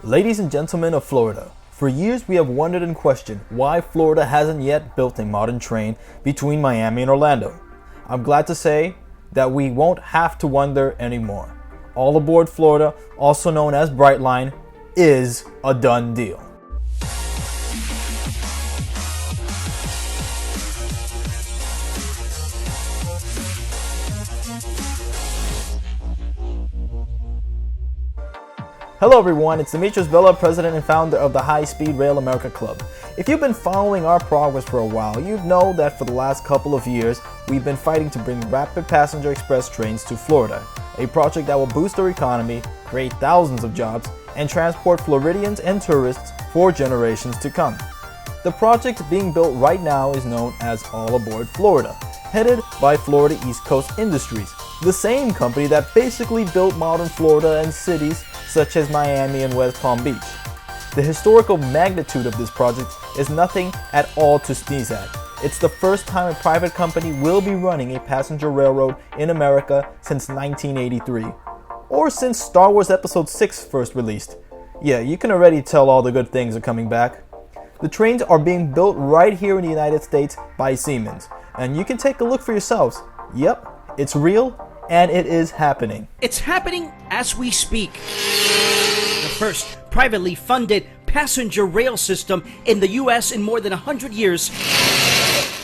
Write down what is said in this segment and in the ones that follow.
Ladies and gentlemen of Florida, for years we have wondered and questioned why Florida hasn't yet built a modern train between Miami and Orlando. I'm glad to say that we won't have to wonder anymore. All Aboard Florida, also known as Brightline, is a done deal. Hello everyone, it's Demetrius Villa, president and founder of the High Speed Rail America Club. If you've been following our progress for a while, you know that for the last couple of years, we've been fighting to bring rapid passenger express trains to Florida, a project that will boost our economy, create thousands of jobs, and transport Floridians and tourists for generations to come. The project being built right now is known as All Aboard Florida, headed by Florida East Coast Industries, the same company that basically built modern Florida and cities such as Miami and West Palm Beach. The historical magnitude of this project is nothing at all to sneeze at. It's the first time a private company will be running a passenger railroad in America since 1983, or since Star Wars Episode 6 first released. Yeah, you can already tell all the good things are coming back. The trains are being built right here in the United States by Siemens, and you can take a look for yourselves. Yep, it's real, and it is happening. It's happening as we speak. The first privately funded passenger rail system in the U.S. in more than 100 years.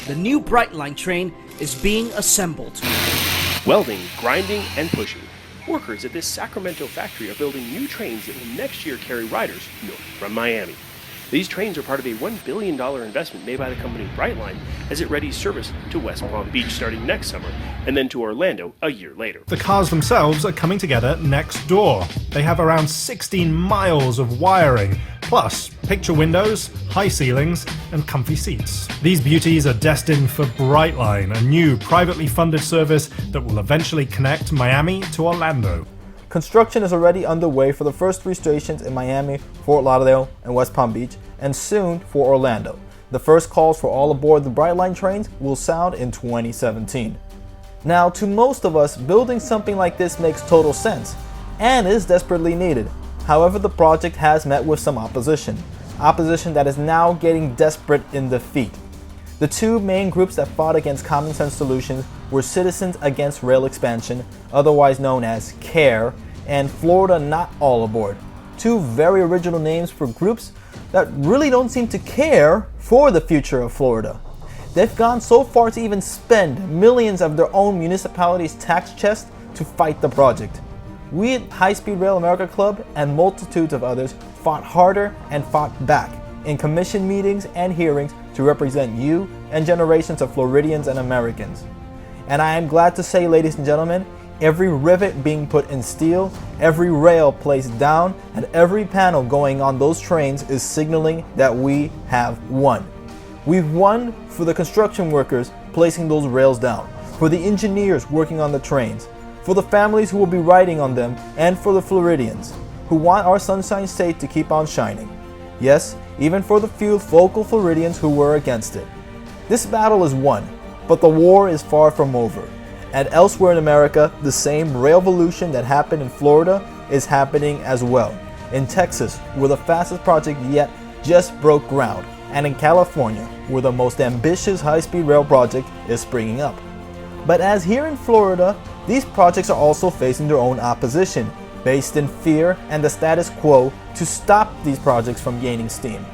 The new Brightline train is being assembled. Welding, grinding, and pushing. Workers at this Sacramento factory are building new trains that will next year carry riders north from Miami. These trains are part of a $1 billion investment made by the company Brightline as it readies service to West Palm Beach starting next summer and then to Orlando a year later. The cars themselves are coming together next door. They have around 16 miles of wiring, plus picture windows, high ceilings, and comfy seats. These beauties are destined for Brightline, a new privately funded service that will eventually connect Miami to Orlando. Construction is already underway for the first three stations in Miami, Fort Lauderdale, and West Palm Beach, and soon for Orlando. The first calls for all aboard the Brightline trains will sound in 2017. Now, to most of us, building something like this makes total sense, and is desperately needed. However, the project has met with some opposition that is now getting desperate in defeat. The two main groups that fought against common sense solutions were Citizens Against Rail Expansion, otherwise known as CARE, and Florida Not All Aboard. Two very original names for groups that really don't seem to care for the future of Florida. They've gone so far to even spend millions of their own municipalities' tax chest to fight the project. We at High Speed Rail America Club and multitudes of others fought harder and fought back in commission meetings and hearings to represent you and generations of Floridians and Americans. And I am glad to say, ladies and gentlemen, every rivet being put in steel, every rail placed down, and every panel going on those trains is signaling that we have won. We've won for the construction workers placing those rails down, for the engineers working on the trains, for the families who will be riding on them, and for the Floridians who want our Sunshine State to keep on shining. Yes, even for the few vocal Floridians who were against it. This battle is won, but the war is far from over. And elsewhere in America, the same railvolution that happened in Florida is happening as well. In Texas, where the fastest project yet just broke ground, and in California, where the most ambitious high-speed rail project is springing up. But as here in Florida, these projects are also facing their own opposition, based in fear and the status quo to stop these projects from gaining steam.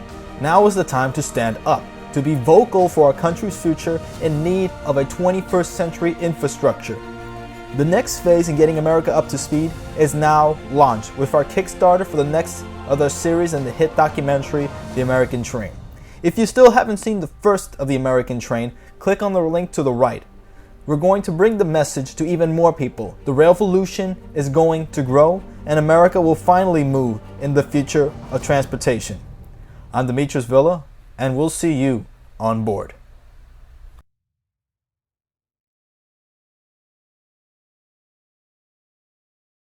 Now is the time to stand up, to be vocal for our country's future in need of a 21st century infrastructure. The next phase in getting America up to speed is now launched with our Kickstarter for the next of the series in the hit documentary, The American Train. If you still haven't seen the first of The American Train, click on the link to the right. We're going to bring the message to even more people. The railvolution is going to grow, and America will finally move in the future of transportation. I'm Demetrius Villa, and we'll see you on board.